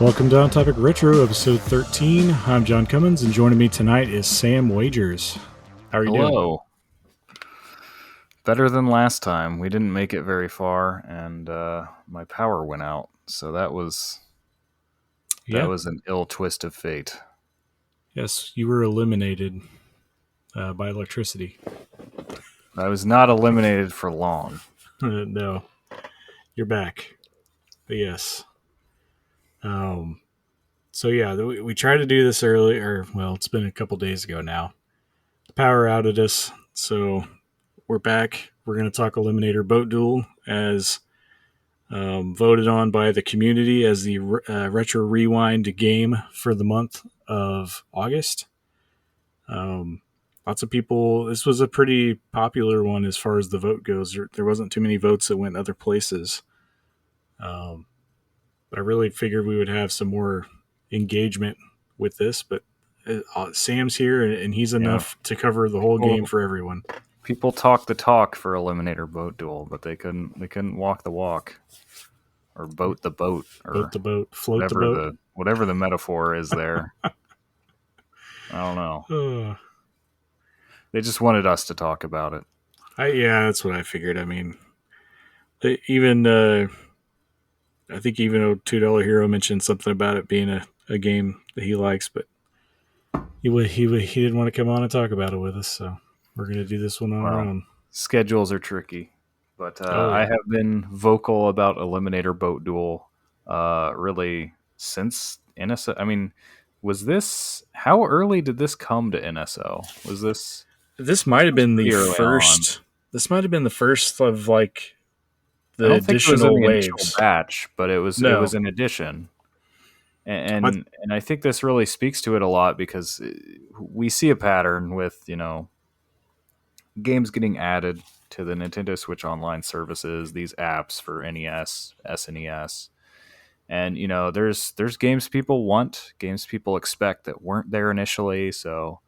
Welcome to Ontopicretro, episode 13. I'm John Cummins, and joining me tonight is Sam Wagers. How are you doing? Hello. Better than last time. We didn't make it very far, and my power went out. So that was an ill twist of fate. Yes, you were eliminated by electricity. I was not eliminated for long. No, you're back. But yes. So yeah, we tried to do this earlier. Well, it's been a couple days ago now. The power outed us, so we're back. We're going to talk Eliminator Boat Duel as voted on by the community as the retro rewind game for the month of August. Lots of people. This was a pretty popular one as far as the vote goes. There wasn't too many votes that went other places. But I really figured we would have some more engagement with this. But Sam's here, and he's enough to cover the whole game for everyone. People talk the talk for Eliminator Boat Duel, but they couldn't walk the walk, or boat the boat, or boat the boat, float the boat, whatever the metaphor is there. I don't know. They just wanted us to talk about it. Yeah, that's what I figured. I mean, I think even $2 Hero mentioned something about it being a game that he likes, but he didn't want to come on and talk about it with us, so we're going to do this one on our own. Schedules are tricky, but I have been vocal about Eliminator Boat Duel really since NSO. I mean, how early did this come to NSO? This might have been the first. This might have been the first of like the I don't think additional it was in the waves. initial batch, but it was an addition. And I think this really speaks to it a lot because we see a pattern with, games getting added to the Nintendo Switch Online services, these apps for NES, SNES. And, there's games people want, games people expect that weren't there initially. So,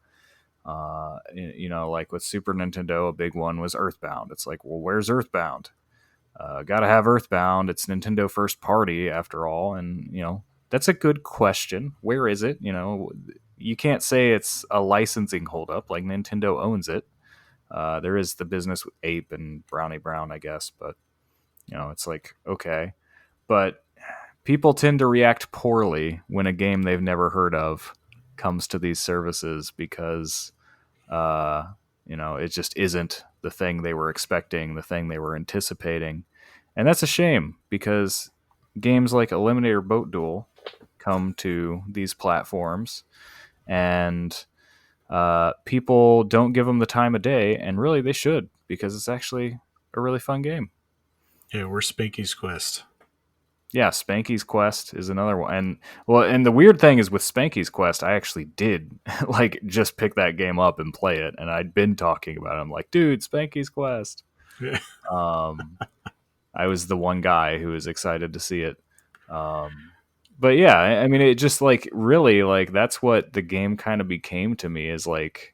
like with Super Nintendo, a big one was Earthbound. It's like, well, where's Earthbound? Gotta have Earthbound. It's Nintendo first party after all. And, that's a good question. Where is it? You can't say it's a licensing holdup. Like Nintendo owns it. There is the business with Ape and Brownie Brown, I guess. But, it's like, okay. But people tend to react poorly when a game they've never heard of comes to these services because, it just isn't the thing they were expecting, the thing they were anticipating. And that's a shame because games like Eliminator Boat Duel come to these platforms and people don't give them the time of day, and really they should, because it's actually a really fun game. Yeah, we're Spanky's Quest. Yeah, Spanky's Quest is another one. And the weird thing is with Spanky's Quest, I actually did just pick that game up and play it, and I'd been talking about it. I'm like, dude, Spanky's Quest. Yeah. I was the one guy who was excited to see it. But yeah, I mean, it just really that's what the game kind of became to me, is like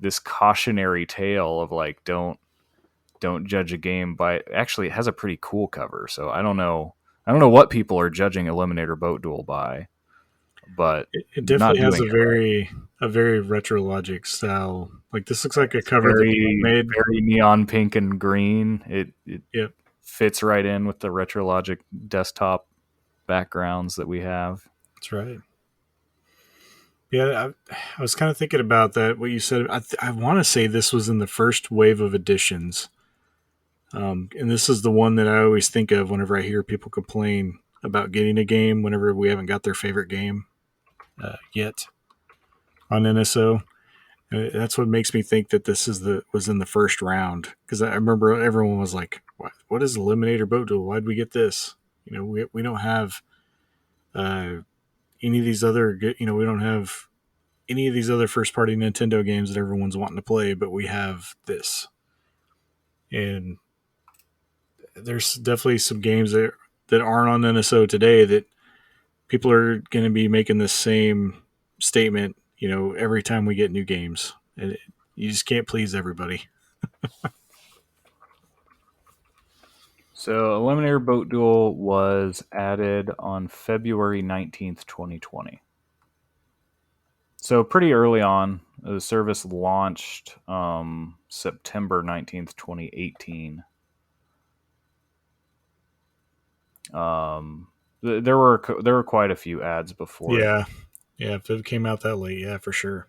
this cautionary tale of like, don't judge a game by. Actually, it has a pretty cool cover, so I don't know what people are judging Eliminator Boat Duel by, but it definitely has a very retrologic style. Like, this looks like a cover that made very neon pink and green. It fits right in with the retrologic desktop backgrounds that we have. That's right. Yeah, I was kind of thinking about that, what you said. I want to say this was in the first wave of editions. And this is the one that I always think of whenever I hear people complain about getting a game whenever we haven't got their favorite game yet on NSO. That's what makes me think that this was in the first round, because I remember everyone was like, "What is Eliminator Boat Duel? Why'd we get this? We don't have any of these other we don't have any of these other first party Nintendo games that everyone's wanting to play, but we have this." And there's definitely some games that aren't on NSO today that people are going to be making the same statement, every time we get new games. And you just can't please everybody. So Eliminator Boat Duel was added on February 19th, 2020. So pretty early on. The service launched September 19th, 2018. There were quite a few ads before it. Yeah, yeah. If it came out that late, yeah, for sure.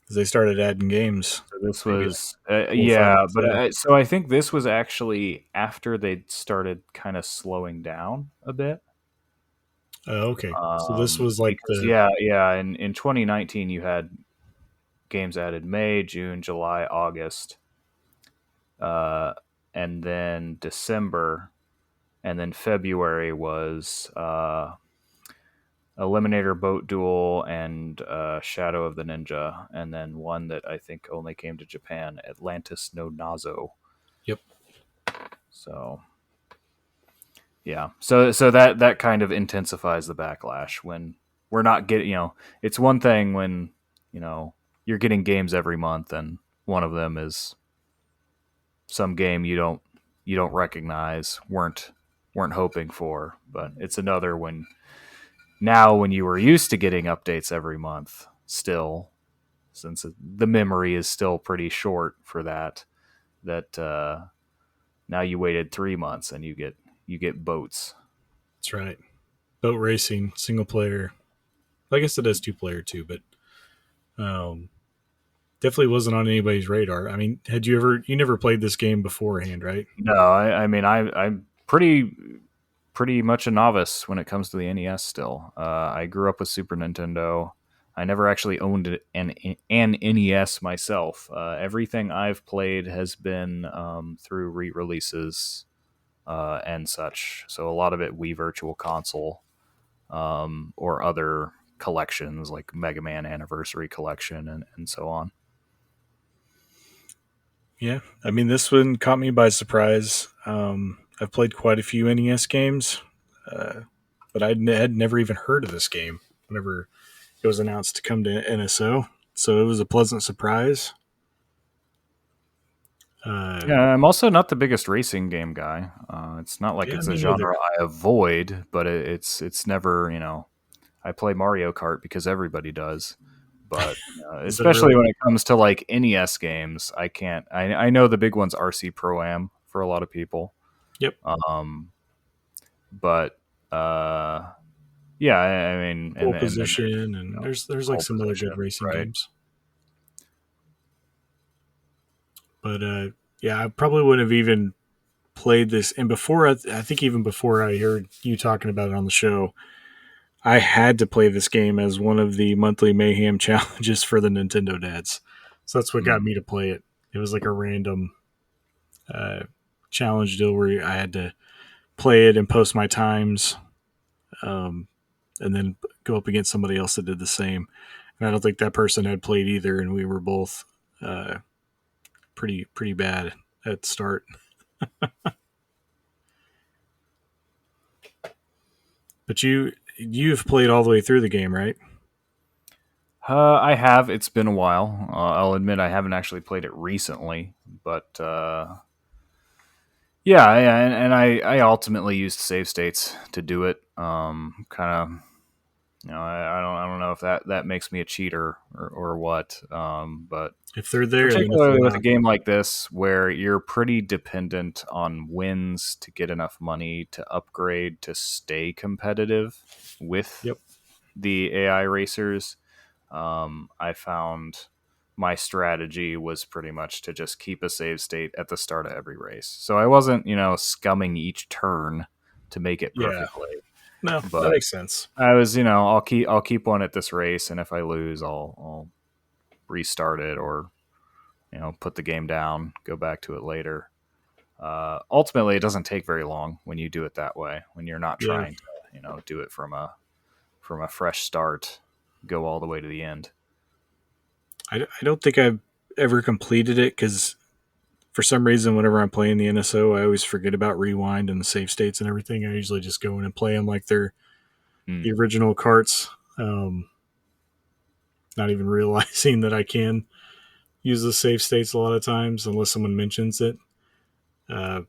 Because they started adding games So this maybe like was 4 or 5 months but in. so I think this was actually after they started kind of slowing down a bit. Oh, okay. So this was like Because the in 2019 you had games added May, June, July, August, uh, and then December, and then February was Eliminator Boat Duel and Shadow of the Ninja, and then one that I think only came to Japan, Atlantis no Nazo. yep. So yeah, so that kind of intensifies the backlash when we're not getting. It's one thing when you know you're getting games every month, and one of them is some game you don't recognize, weren't hoping for, but it's another when now when you were used to getting updates every month, still, since the memory is still pretty short for that now you waited 3 months and you get boats. That's right. Boat racing, single player. I guess it is 2 player too, but um, definitely wasn't on anybody's radar. I mean, had you ever? You never played this game beforehand, right? No, I mean I'm pretty much a novice when it comes to the NES. Still, I grew up with Super Nintendo. I never actually owned an NES myself. Everything I've played has been through re-releases and such. So a lot of it Wii Virtual Console or other collections like Mega Man Anniversary Collection and so on. Yeah. I mean, this one caught me by surprise. I've played quite a few NES games, uh, but had never even heard of this game whenever it was announced to come to NSO. So it was a pleasant surprise. Uh, Yeah, I'm also not the biggest racing game guy. It's not like yeah, it's a me neither. genre I avoid, but it's never I play Mario Kart because everybody does. But Is that especially really? when it comes to like NES games, I can't. I know the big one's RC Pro Am for a lot of people, Yep. um, but yeah, I mean, Pole and then there's position, and there's like pole some other good position, racing right? games. But yeah, I probably wouldn't have even played this. And before, I think even before I heard you talking about it on the show, I had to play this game as one of the monthly mayhem challenges for the Nintendo dads. So that's what got Mm. me to play it. It was like a random uh, challenge deal where I had to play it and post my times, um, and then go up against somebody else that did the same. And I don't think that person had played either, and we were both uh, pretty bad at the start. But you've played all the way through the game, right? I have. It's been a while. I'll admit I haven't actually played it recently, but yeah, and I ultimately used save states to do it. Kind of, I don't know if that makes me a cheater or what. But If they're there, then if they're particularly with a not, game like this, where you're pretty dependent on wins to get enough money to upgrade to stay competitive with yep, the AI racers, I found my strategy was pretty much to just keep a save state at the start of every race. So I wasn't, scumming each turn to make it yeah, perfectly, no, that but makes sense. I was, I'll keep one at this race, and if I lose, I'll restart it or put the game down, go back to it later. Ultimately, it doesn't take very long when you do it that way. When you're not Yeah, trying to, do it from a fresh start, go all the way to the end. I don't think I've ever completed it because for some reason, whenever I'm playing the NSO, I always forget about rewind and the save states and everything. I usually just go in and play them like they're Mm. the original carts, not even realizing that I can use the save states a lot of times unless someone mentions it. Uh,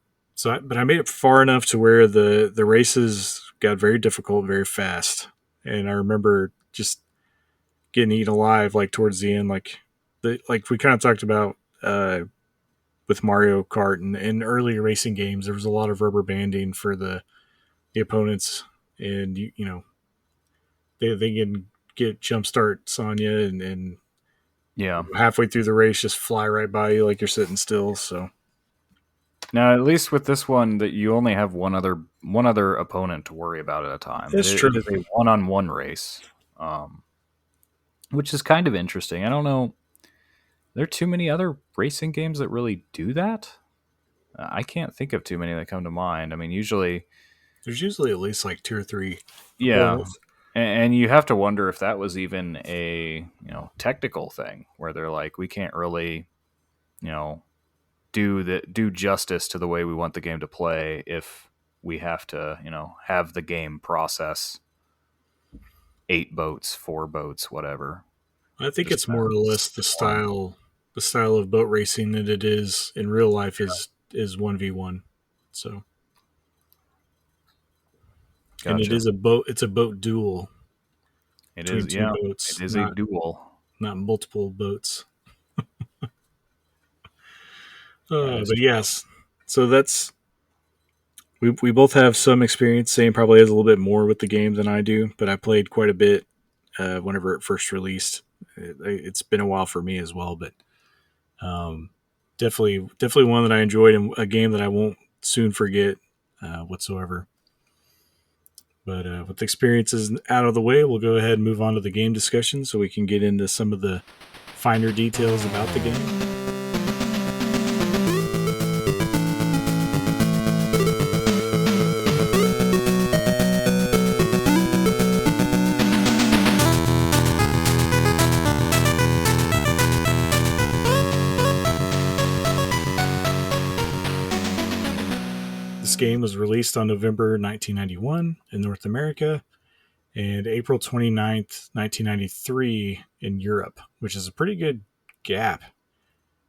But I made it far enough to where the races got very difficult, very fast, and I remember just getting eaten alive like towards the end, like we kind of talked about with Mario Kart and earlier racing games. There was a lot of rubber banding for the opponents, and you know they can get jump starts on you, and Yeah. halfway through the race just fly right by you like you're sitting still. So Now, at least with this one, that you only have one other opponent to worry about at a time. It, it's true. it is a one-on-one race, um, which is kind of interesting. I don't know. There are too many other racing games that really do that. I can't think of too many that come to mind. I mean, usually, There's usually at least like two or three yeah, opponents. and you have to wonder if that was even a technical thing where they're like, we can't really you know do justice to the way we want the game to play if we have to have the game process 8 boats, 4 boats, whatever. I think Just it's kind more or of less stick one. the style of boat racing that it is in real life is 1v1. So and it Gotcha. is a boat. It's a boat duel It between is, two yeah. It boats, is a duel. not multiple boats. That is But true. yes, so that's we both have some experience. Sam probably has a little bit more with the game than I do, but I played quite a bit whenever it first released. It's been a while for me as well, but um, definitely one that I enjoyed and a game that I won't soon forget whatsoever. But with the experiences out of the way, we'll go ahead and move on to the game discussion so we can get into some of the finer details about the game. This game was released on November 1991 in North America and April 29th, 1993 in Europe, which is a pretty good gap.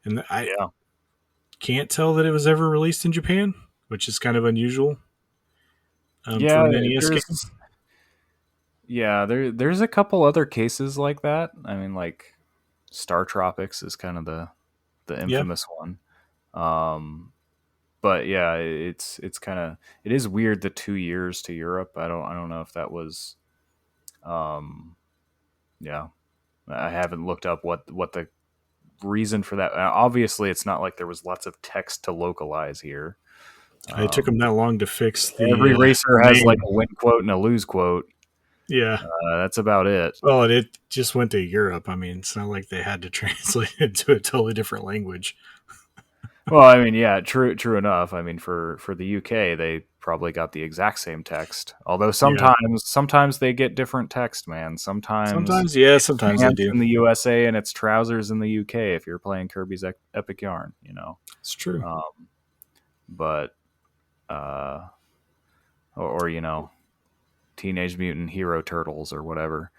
And I Yeah. can't tell that it was ever released in Japan, which is kind of unusual for Yeah, an NES game. there's yeah, there's a couple other cases like that. I mean, like Star Tropics is kind of the Yeah, infamous one. Um, but yeah, it's kind of, it is weird, the 2 years to Europe. I don't know if that was um yeah. I haven't looked up what the reason for that. Obviously, it's not like there was lots of text to localize here. it took them Um, that long to fix every the racer has like name. a win quote and a lose quote. Yeah. That's about it. Well, it just went to Europe. I mean, it's not like they had to translate it to a totally different language. Well, I mean, yeah, true enough. I mean, for the UK, they probably got the exact same text. Although Yeah. sometimes they get different text, man. Sometimes Sometimes, yeah, it's sometimes they pants do. in the USA and it's trousers in the UK if you're playing Kirby's Epic Yarn, It's true. Um, but uh, or Teenage Mutant Hero Turtles or whatever.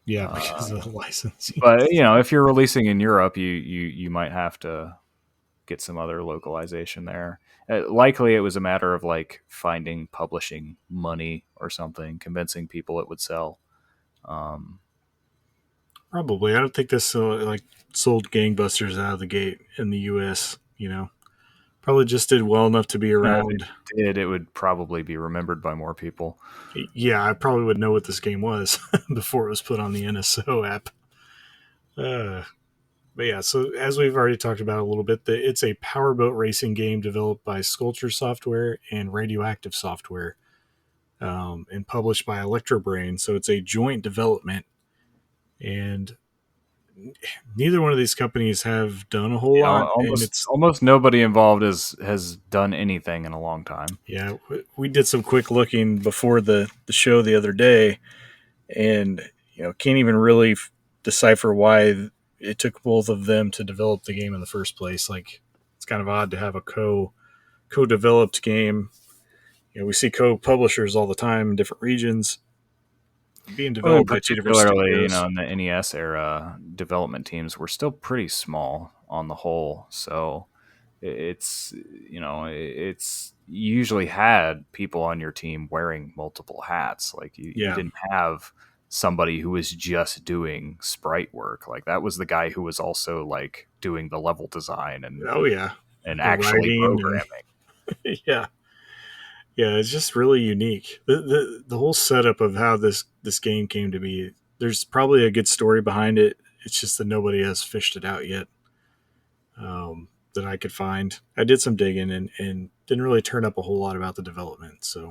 Yeah, Uh, because of the licensing. but if you're releasing in Europe, you might have to get some other localization there. Likely, it was a matter of like finding publishing money or something, convincing people it would sell. Um, Probably. I don't think this like sold gangbusters out of the gate in the U.S. Probably just did well enough to be if it around. did, it would probably be remembered by more people. Yeah, I probably would know what this game was before it was put on the NSO app. Uh, but yeah, so as we've already talked about a little bit, it's a powerboat racing game developed by Sculpture Software and Radioactive Software, and published by Electrobrain. So it's a joint development, and neither one of these companies have done a whole Yeah, lot. And almost it's almost nobody involved has done anything in a long time. yeah, we did some quick looking before the show the other day, and can't even really decipher why it took both of them to develop the game in the first place. Like it's kind of odd to have a co-developed game. We see co-publishers all the time in different regions being Well, and developed by two different particularly, studios. in the NES era, development teams were still pretty small on the whole. So, it's it's you usually had people on your team wearing multiple hats. Like you Yeah. didn't have somebody who was just doing sprite work. Like that was the guy who was also like doing the level design Oh yeah. and The actually writing and programming. yeah, yeah. It's just really unique. The whole setup of how this game came to be. There's probably a good story behind it. It's just that nobody has fished it out yet. That I could find. I did some digging and didn't really turn up a whole lot about the development. So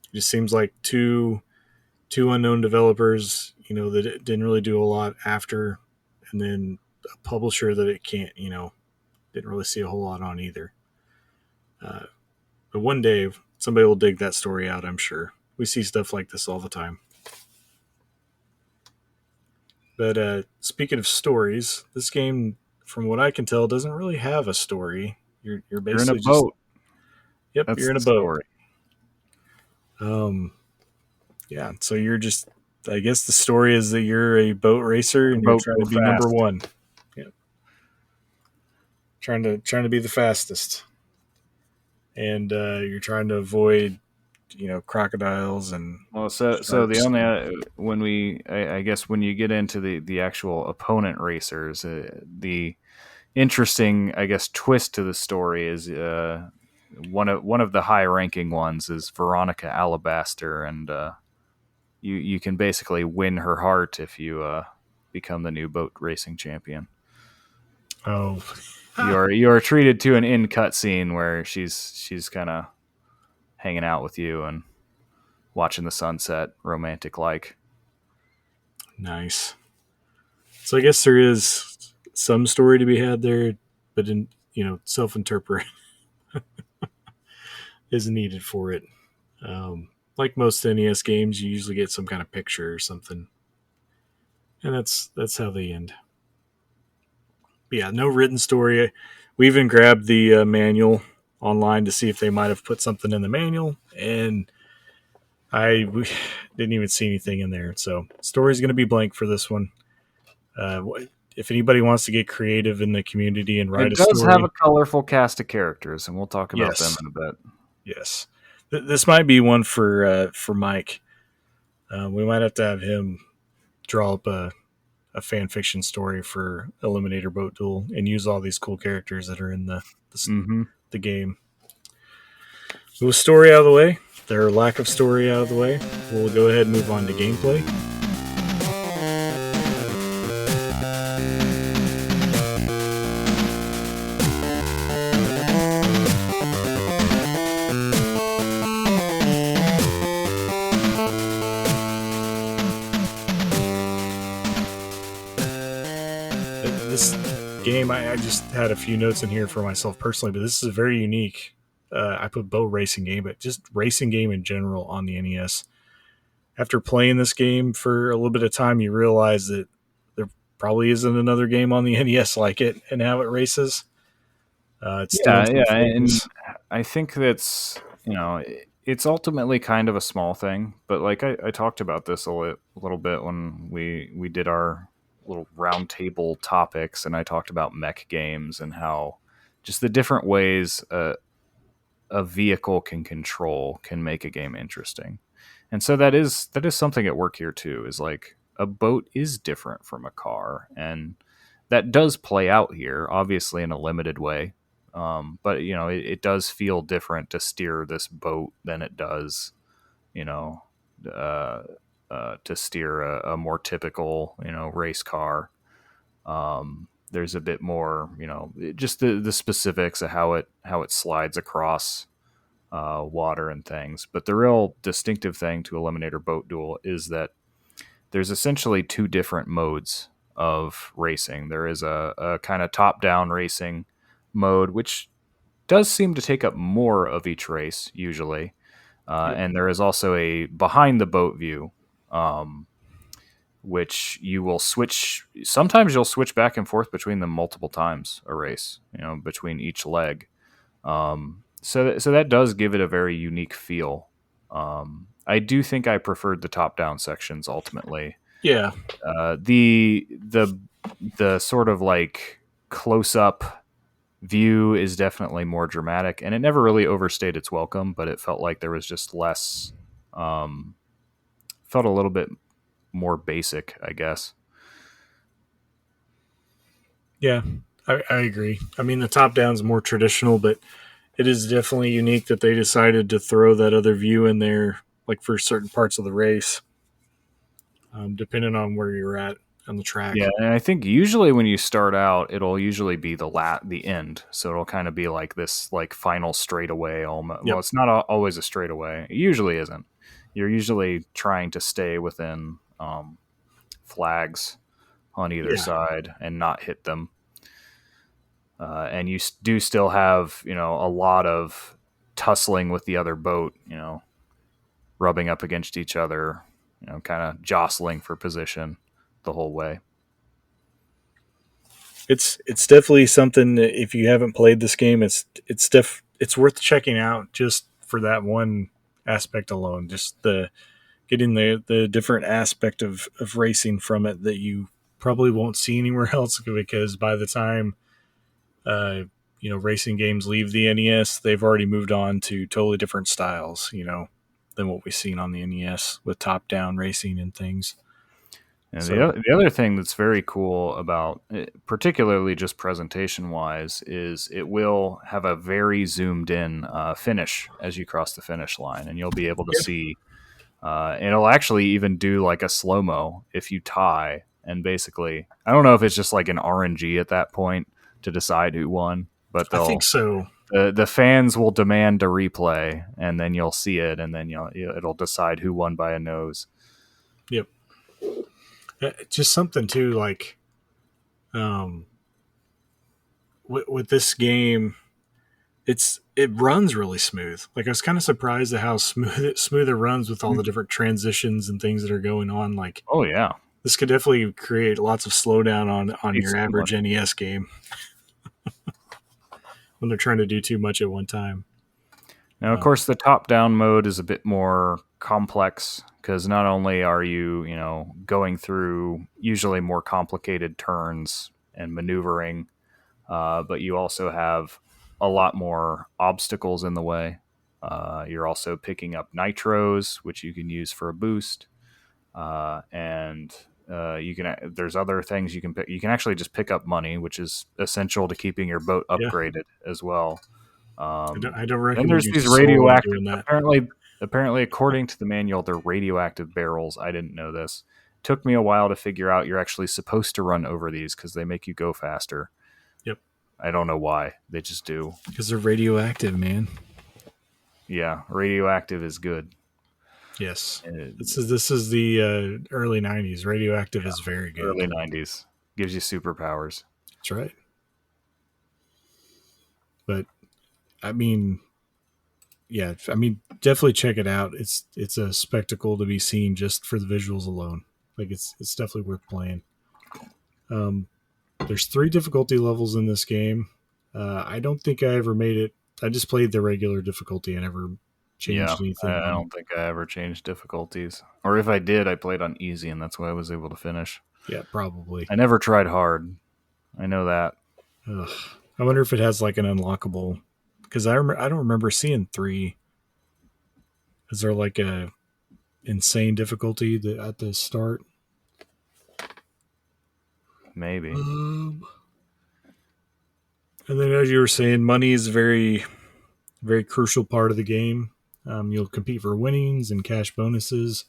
it just seems like two unknown developers, that didn't really do a lot after, and then a publisher that it can't, didn't really see a whole lot on either. Uh, but one day somebody will dig that story out. I'm sure we see stuff like this all the time. But speaking of stories, this game, from what I can tell, doesn't really have a story. You're You're in a basically just, boat. yep, That's you're in the a boat. story. Um, yeah, so you're just, I guess the story is that you're a boat racer The and you're boat trying go to be number fast. one. Yeah, trying to be the fastest, and you're trying to avoid, crocodiles and Well, so the sharks. only when I guess when you get into the actual opponent racers, the interesting I guess twist to the story is one of the high ranking ones is Veronica Alabaster, and you can basically win her heart if you become the new boat racing champion. Oh, You are treated to an in cutscene where she's kind of hanging out with you and watching the sunset, romantic like. nice. So I guess there is some story to be had there, but in self interpret is needed for it. Like most NES games, you usually get some kind of picture or something, and that's how they end. But yeah, no written story. We even grabbed the manual online to see if they might have put something in the manual, and we didn't even see anything in there. So story's going to be blank for this one. Uh, if anybody wants to get creative in the community and write It a does have a story, colorful cast of characters, and we'll talk about them yes, in a bit. yes, this might be one for Mike. We might have to have him draw up a fan fiction story for Eliminator Boat Duel and use all these cool characters that are in Mm-hmm. the game. With story out of the way, their lack of story out of the way, we'll go ahead and move on to gameplay. This game, I just had a few notes in here for myself personally, but this is a very unique. I put boat racing game, but just racing game in general on the NES. After playing this game for a little bit of time, you realize that there probably isn't another game on the NES like it and how it races. It's doing Yeah, some yeah, and things. I think that's it's ultimately kind of a small thing, but like I talked about this a little bit when we did our little roundtable topics, and I talked about mech games and how just the different ways a vehicle can make a game interesting. And so that is something at work here too, is like a boat is different from a car, and that does play out here, obviously in a limited way. But it does feel different to steer this boat than it does, you know, uh, to steer a more typical, race car. There's a bit more, just the specifics of how it slides across water and things. But the real distinctive thing to Eliminator Boat Duel is that there's essentially two different modes of racing. There is a kind of top down racing mode, which does seem to take up more of each race usually. Yep. And there is also a behind the boat view, um, which you will switch. Sometimes you'll switch back and forth between them multiple times a race, between each leg. So that does give it a very unique feel. I do think I preferred the top down sections ultimately. Yeah. The sort of like close up view is definitely more dramatic, and it never really overstayed its welcome, but it felt like there was just less, um, felt a little bit more basic, I guess. Yeah, I agree. I mean, the top down's more traditional, but it is definitely unique that they decided to throw that other view in there, like for certain parts of the race, depending on where you're at on the Yeah, track. and I think usually when you start out, it'll usually be the end, so it'll kind of be like this like final straightaway. Almost. Well, Yep. it's not always a straightaway. It usually isn't. You're usually trying to stay within flags on either Yeah. side and not hit them. And you do still have a lot of tussling with the other boat, rubbing up against each other, kind of jostling for position the whole way. It's definitely something that if you haven't played this game, it's worth checking out just for that one aspect alone. Just the getting the different aspect of racing from it that you probably won't see anywhere else because by the time uh, racing games leave the NES, they've already moved on to totally different styles, than what we've seen on the NES with top down racing and things. And So the other thing that's very cool about it, particularly just presentation wise, is it will have a very zoomed in finish as you cross the finish line, and you'll be able to yeah, see. It'll actually even do like a slow mo if you tie, and basically, I don't know if it's just like an RNG at that point to decide who won, but I think so. the fans will demand a replay, and then you'll see it, and then it'll decide who won by a nose. Yep. Just something too, like um, with this game, it runs really smooth. Like I was kind of surprised at how smooth it runs with all the different transitions and things that are going on. Like Oh yeah, this could definitely create lots of slowdown on it's your so much. average NES game when they're trying to do too much at one time. Now, of course, the top-down mode is a bit more complex because not only are you, going through usually more complicated turns and maneuvering, but you also have a lot more obstacles in the way. You're also picking up nitros, which you can use for a boost, and you can. There's other things you can pick. You can actually just pick up money, which is essential to keeping your boat Yeah, upgraded as well. I don't Then recommend there's using these soul while radioactive. doing that. Apparently, according to the manual, they're radioactive barrels. I didn't know this. Took me a while to figure out you're actually supposed to run over these because they make you go faster. Yep, I don't know why. They just do. because they're radioactive, man. Yeah, radioactive is good. Yes, Uh, this is the early '90s. Radioactive yeah, is very early good. 90s gives you superpowers. That's right. But I mean, yeah, I mean, definitely check it out. It's a spectacle to be seen just for the visuals alone. Like it's definitely worth playing. Um, there's 3 difficulty levels in this game. I don't think I ever made it. I just played the regular difficulty. I never Yeah, changed anything I on. don't think I ever changed difficulties. Or if I did, I played on easy, and that's why I was able to finish. Yeah, probably. I never tried hard. I know that. Ugh. I wonder if it has like an unlockable because I don't remember seeing 3. Is there like a insane difficulty at the start? Maybe. Um, and then, as you were saying, money is a very crucial part of the game. You'll compete for winnings and cash bonuses,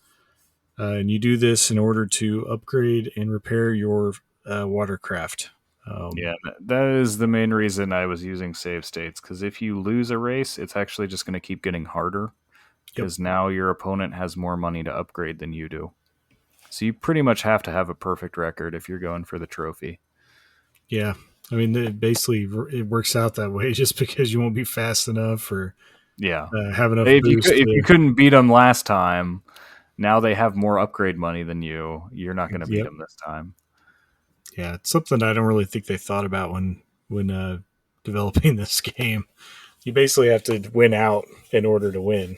and you do this in order to upgrade and repair your watercraft. Um, Yeah, that is the main reason I was using save states because if you lose a race, it's actually just going to keep getting harder yep. because now your opponent has more money to upgrade than you do. So you pretty much have to have a perfect record if you're going for the trophy. Yeah. I mean, basically, it works out that way just because you won't be fast enough or Yeah. have enough If boost if you to. couldn't beat them last time, now they have more upgrade money than you. You're not going to beat Yep. them this time. Yeah, it's something I don't really think they thought about when developing this game. You basically have to win out in order to win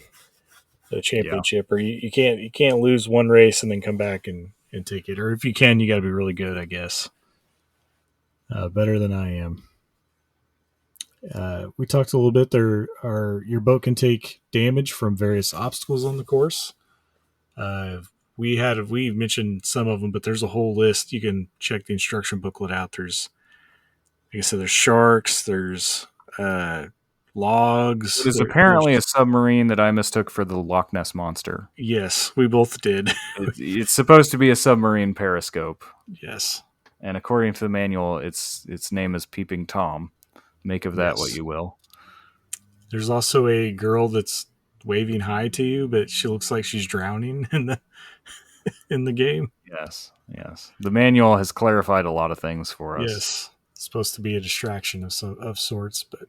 the Yeah. championship, or you can't lose one race and then come back and take it. Or if you can, you got to be really good, I guess. Better than I am. We talked a little bit. There are your boat can take damage from various obstacles on the course. Uh, we mentioned some of them, but there's a whole list. You can check the instruction booklet out. There's, like I said, there's sharks. There's uh, It logs. is apparently a There's submarine that I mistook for the Loch Ness monster. yes, we both did. It's supposed to be a submarine periscope, Yes, and according to the manual, its name is Peeping Tom. Make of that what yes. you will. There's also a girl that's waving hi to you, but she looks like she's drowning in the game. Yes, yes. The manual has clarified a lot of things for us. Yes, it's supposed to be a distraction of sorts, but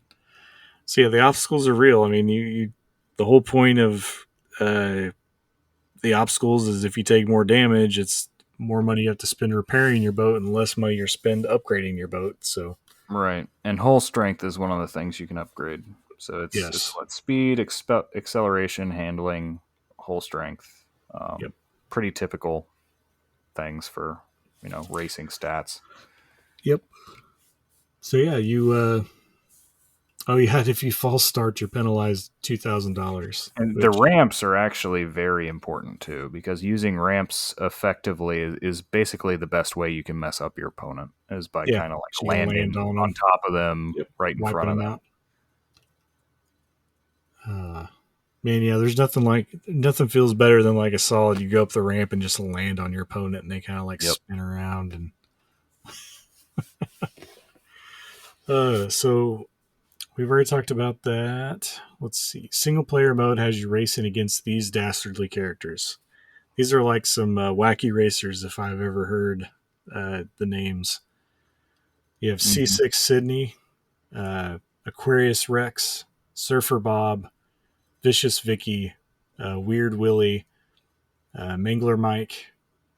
so yeah, the obstacles are real. I mean, you the whole point of uh, the obstacles is if you take more damage, it's more money you have to spend repairing your boat and less money you spend upgrading your boat. So Right, and hull strength is one of the things you can upgrade. So it's yes, what speed, acceleration, handling, hull strength. yep, Pretty typical things for racing stats. yep. So yeah, you oh yeah, if you false start, you're penalized $2,000, And the which ramps are actually very important too, because using ramps effectively is basically the best way you can mess up your opponent is by yeah, kind of like so you can land landing on on them. top of them, Yep, right in wiping front of them them. out. Man, yeah, there's nothing like nothing feels better than like a solid. You go up the ramp and just land on your opponent, and they kind of like Yep. spin around. And so we've already talked about that. Let's see. Single player mode has you racing against these dastardly characters. These are like some wacky racers, if I've ever heard the names. You have Hmm. C6 Sydney, Aquarius Rex, Surfer Bob, Vicious Vicky, Weird Willie, Mangler Mike,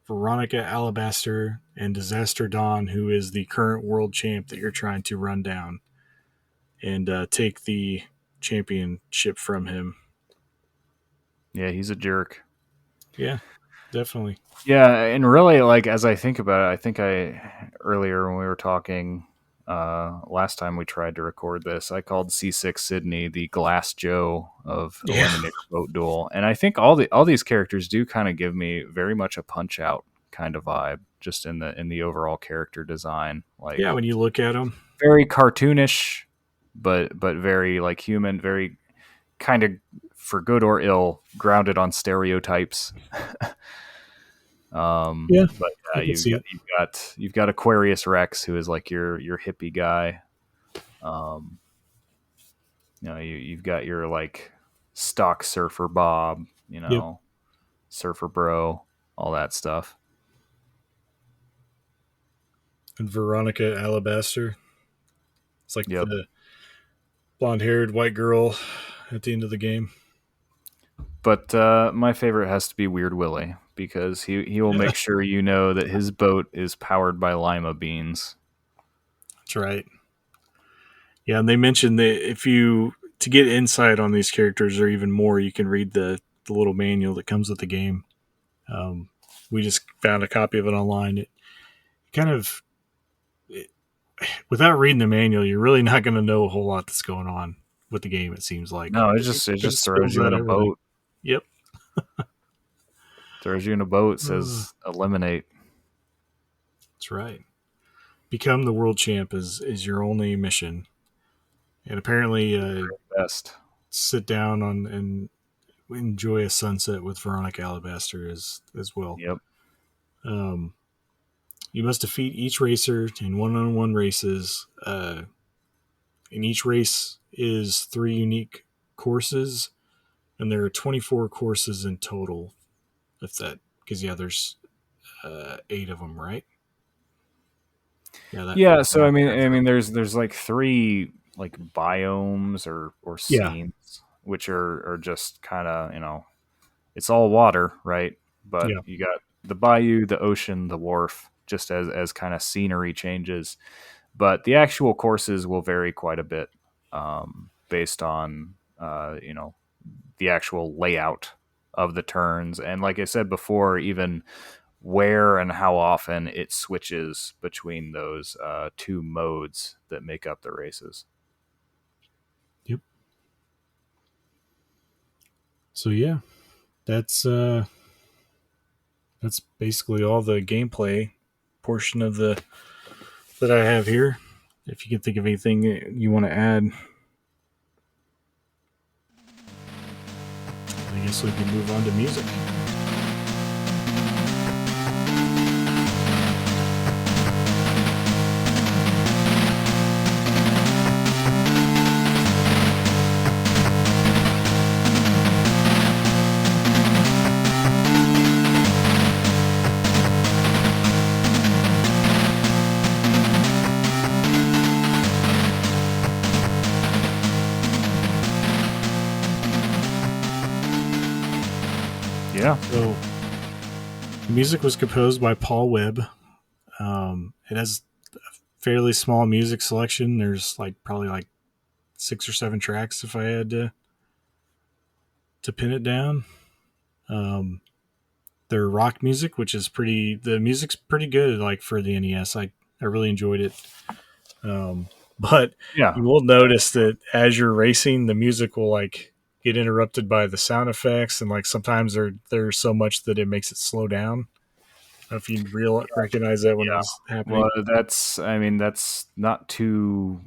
Veronica Alabaster, and Disaster Dawn, who is the current world champ that you're trying to run down and take the championship from him. Yeah, he's a jerk. Yeah, definitely. Yeah, and really, like as I think about it, I think I earlier when we were talking last time we tried to record this, I called C6 Sydney the Glass Joe of Yeah, Eliminator Boat Duel, and I think all these characters do kind of give me very much a Punch Out kind of vibe, just in the overall character design, yeah. like When you look at them, very cartoonish, but very like human, very kind of for good or ill grounded on stereotypes. yeah, But I can see it. you've got Aquarius Rex, who is like your hippie guy. Um, you've got your like stock surfer Bob, Yep, surfer bro, all that stuff. and Veronica Alabaster. It's like Yep. the blonde-haired white girl at the end of the game. But my favorite has to be Weird Willie because he will Yeah, make sure you know that his boat is powered by lima beans. that's right. Yeah, and they mentioned that if you to get insight on these characters or even more, you can read the little manual that comes with the game. Um, we just found a copy of it online. It kind of, it, without reading the manual, you're really not going to know a whole lot that's going on with the game. It seems like No, it because it just throws spills you in out a everything. boat. Yep. Throws you in a boat. Uh, Says eliminate. that's right. Become the world champ is your only mission, and apparently, Best. sit down on and enjoy a sunset with Veronica Alabaster as well. Yep. Um, you must defeat each racer in one-on-one races. And each race is 3 unique courses, and there are 24 courses in total. If that, because yeah, there's 8 of them, right? Yeah, that Yeah, so that's I right. mean, there's like three like biomes or Yeah, scenes, which are just kind of it's all water, right? But yeah, you got the bayou, the ocean, the wharf, just as kind of scenery changes. But the actual courses will vary quite a bit based on the actual layout of the turns, and like I said before, even where and how often it switches between those two modes that make up the races. So yeah, that's that's basically all the gameplay portion of the that I have here. If you can think of anything you want to add, I guess we can move on to music. Yeah. So the music was composed by Paul Webb. It has a fairly small music selection. There's like probably like 6 or 7 tracks if I had to pin it down. Um, they're rock music, which is pretty. The music's pretty good. Like for the NES, I really enjoyed it. But Yeah. you will notice that as you're racing, the music will like get interrupted by the sound effects, and like sometimes there's so much that it makes it slow down. I don't know if you recognize that when it Yeah. was happening. Well, I mean, that's not too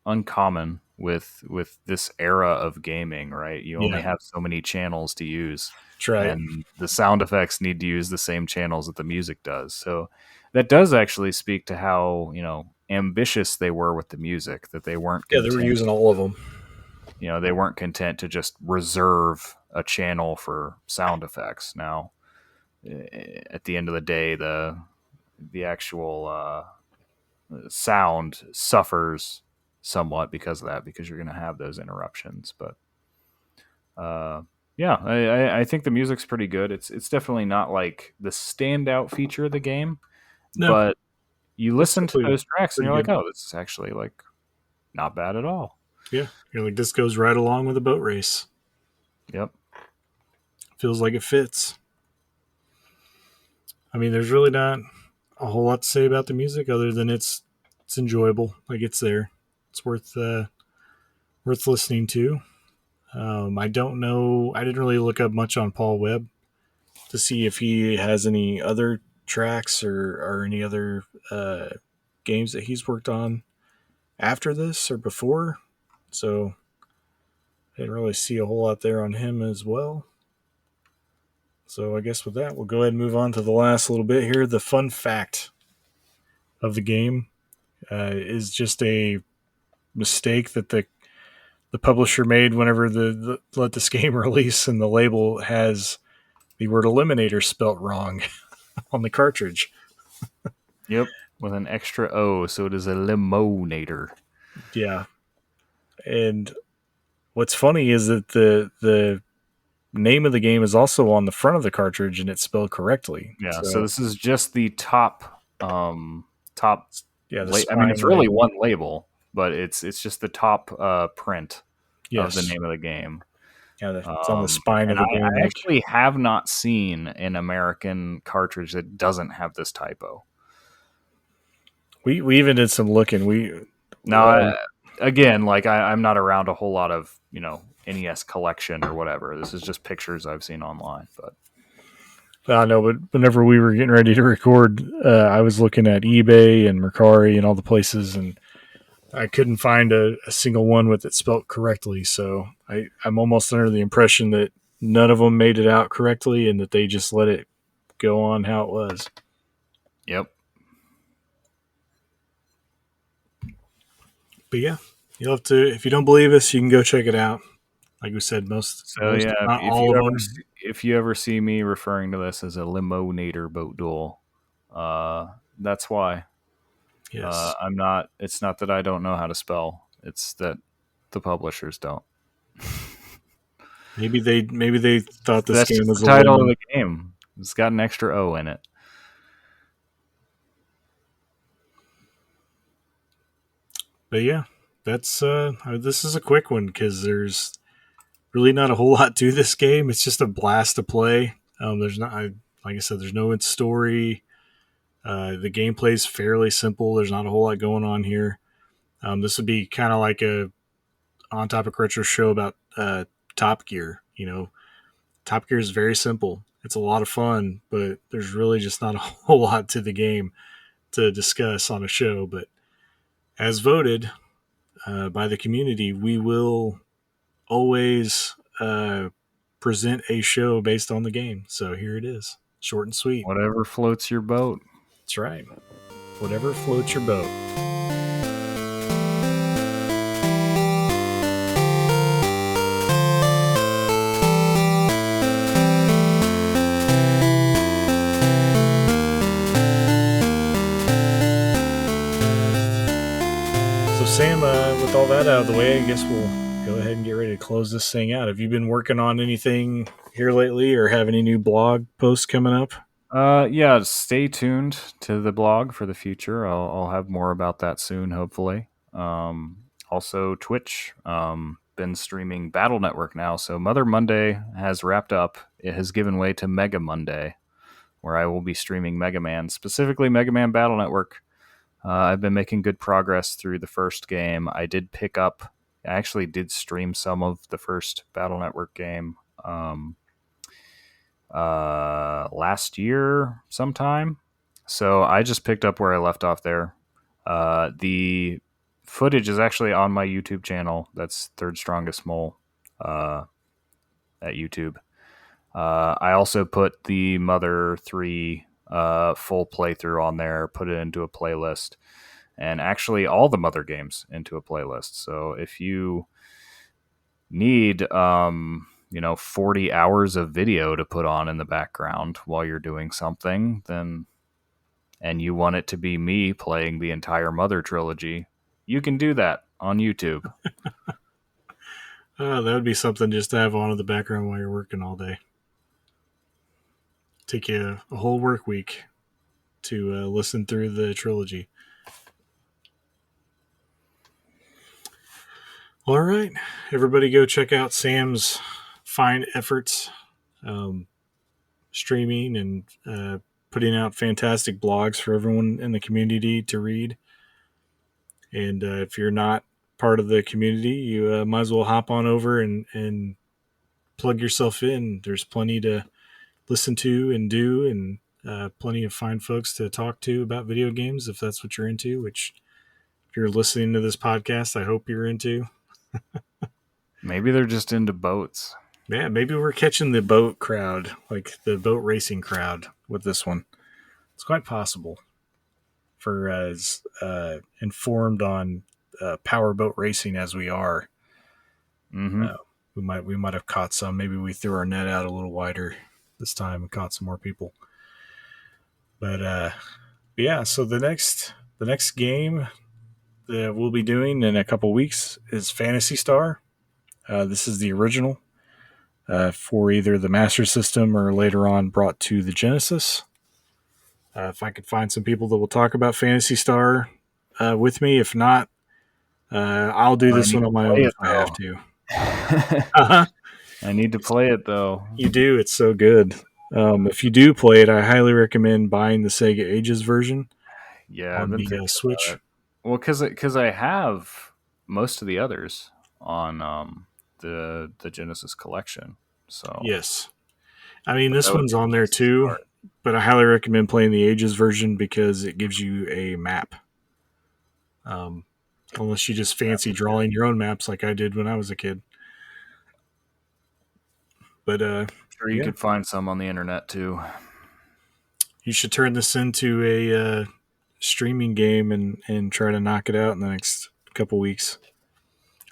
uncommon with this era of gaming, right? You only Yeah, have so many channels to use, that's right. and the sound effects need to use the same channels that the music does. So that does actually speak to how, ambitious they were with the music, that they weren't Yeah, they were content, using all of them. they weren't content to just reserve a channel for sound effects. Now, at the end of the day, the actual sound suffers somewhat because of that, because you're going to have those interruptions. But yeah, I think the music's pretty good. It's definitely not like the standout feature of the game, No, but you it's listen to definitely those tracks and pretty you're like, good. oh, this is actually like not bad at all. Yeah, you're like this goes right along with a boat race. Yep. Feels like it fits. I mean, there's really not a whole lot to say about the music other than it's enjoyable. Like it's there. It's worth listening to. I don't know. I didn't really look up much on Paul Webb to see if he has any other tracks or any other uh, games that he's worked on after this or before. So I didn't really see a whole lot there on him as well. So I guess with that, we'll go ahead and move on to the last little bit here. The fun fact of the game is just a mistake that the publisher made whenever the let this game release, and the label has the word Eliminator spelt wrong on the cartridge. Yep. With an extra O, so it is a limonator. Yeah, and what's funny is that the name of the game is also on the front of the cartridge, and it's spelled correctly. Yeah. So So this is just the top. yeah, the I mean, spine it's really label. one label, but it's just the top print of the Yes, name of the game. yeah, it's on the spine of And the game. I Like actually have not seen an American cartridge that doesn't have this typo. we even did some looking. Now, Uh, again, like I'm not around a whole lot of NES collection or whatever. This is just pictures I've seen online. But I know, but whenever we were getting ready to record, I was looking at eBay and Mercari and all the places, and I couldn't find a single one with it spelt correctly. So I'm almost under the impression that none of them made it out correctly, and that they just let it go on how it was. yep. But yeah, you'll have to. If you don't believe us, you can go check it out. Like we said, So most, yeah, not all of them. if you ever see me referring to this as a Elimonator Boat Duel, that's why. Yes, I'm not. It's not that I don't know how to spell. It's that the publishers don't. maybe they thought this That's game just was the a title of lemon. the game. It's got an extra O in it. But yeah, that's this is a quick one because there's really not a whole lot to this game. It's just a blast to play. There's not, like I said, there's no story. The gameplay is fairly simple. There's not a whole lot going on here. This would be kind of like a on topic retro show about Top Gear. Top Gear is very simple. It's a lot of fun, but there's really just not a whole lot to the game to discuss on a show. But as voted by the community, we will always present a show based on the game. So here it is, short and sweet. Whatever floats your boat. That's right. Whatever floats your boat. So Sam, with all that out of the way, I guess we'll go ahead and get ready to close this thing out. Have you been working on anything here lately, or have any new blog posts coming up? Yeah, stay tuned to the blog for the future. I'll have more about that soon, hopefully. Also, Twitch. Been streaming Battle Network now, so Mother Monday has wrapped up. It has given way to Mega Monday, where I will be streaming Mega Man, specifically Mega Man Battle Network. I've been making good progress through the first game. I actually did stream some of the first Battle Network game last year sometime. So I just picked up where I left off there. The footage is actually on my YouTube channel. That's Third Strongest Mole at YouTube. I also put the Mother 3 full playthrough on there, put it into a playlist, and actually all the Mother games into a playlist. So if you need 40 hours of video to put on in the background while you're doing something, then and you want it to be me playing the entire Mother trilogy, you can do that on YouTube. That would be something just to have on in the background while you're working all day. Take you a whole work week to listen through the trilogy. All right, everybody go check out Sam's fine efforts streaming and putting out fantastic blogs for everyone in the community to read. And if you're not part of the community, you might as well hop on over and plug yourself in. There's plenty to listen to and do, and plenty of fine folks to talk to about video games if that's what you're into, which if you're listening to this podcast, I hope you're into. Maybe they're just into boats. Yeah, maybe we're catching the boat crowd, like the boat racing crowd with this one. It's quite possible. For as informed on power boat racing as we are, we might have caught some. Maybe we threw our net out a little wider this time and caught some more people. But yeah, so the next game that we'll be doing in a couple weeks is Phantasy Star. This is the original for either the Master System or later on brought to the Genesis. If I could find some people that will talk about Phantasy Star with me. If not, I'll do this one on my own if I have to. Uh-huh. I need to play it, though. You do. It's so good. If you do play it, I highly recommend buying the Sega Ages version on the Switch. Well, because I have most of the others on the Genesis collection. So yes. I mean, this one's on there too. But I highly recommend playing the Ages version because it gives you a map. Unless you just fancy drawing your own maps like I did when I was a kid. But sure you could find some on the internet too. You should turn this into a streaming game and try to knock it out in the next couple weeks.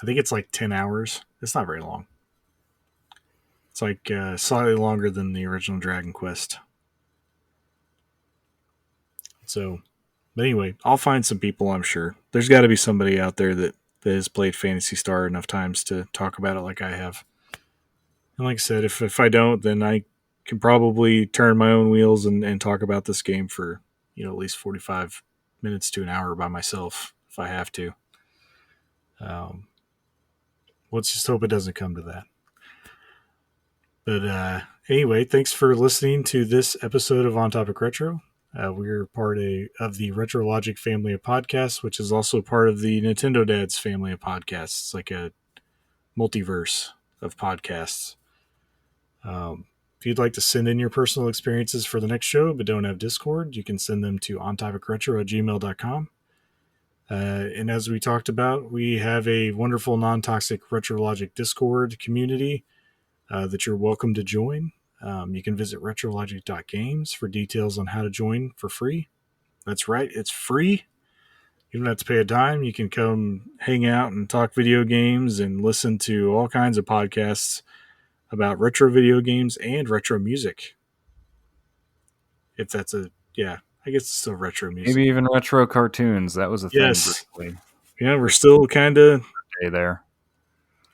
I think it's like 10 hours. It's not very long. It's like slightly longer than the original Dragon Quest. So, but anyway, I'll find some people, I'm sure. There's got to be somebody out there that has played Phantasy Star enough times to talk about it like I have. And like I said, if I don't, then I can probably turn my own wheels and talk about this game for, at least 45 minutes to an hour by myself if I have to. Let's just hope it doesn't come to that. But anyway, thanks for listening to this episode of On Topic Retro. We're part of the Retrologic family of podcasts, which is also part of the Nintendo Dads family of podcasts. It's like a multiverse of podcasts. If you'd like to send in your personal experiences for the next show but don't have Discord, you can send them to ontopicretro@gmail.com. And as we talked about, we have a wonderful non-toxic retrologic Discord community that you're welcome to join. You can visit retrologic.games for details on how to join for free. That's right, it's free. You don't have to pay a dime. You can come hang out and talk video games and listen to all kinds of podcasts about retro video games and retro music. If that's I guess it's still retro music. Maybe even retro cartoons. That was a thing Yes. briefly. Yeah, we're still kind of Hey there.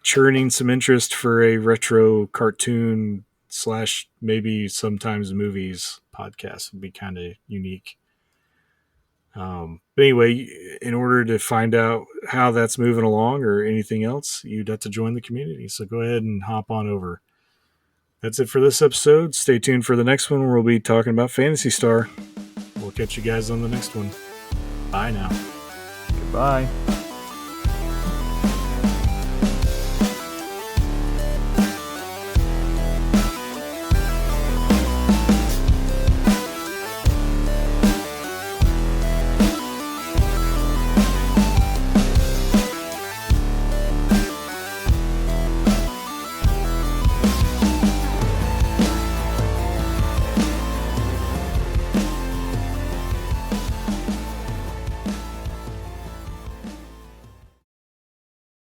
churning some interest for a retro cartoon slash maybe sometimes movies podcast would be kind of unique. But anyway, in order to find out how that's moving along or anything else, you'd have to join the community. So go ahead and hop on over. That's it for this episode. Stay tuned for the next one where we'll be talking about Phantasy Star. We'll catch you guys on the next one. Bye now. Goodbye.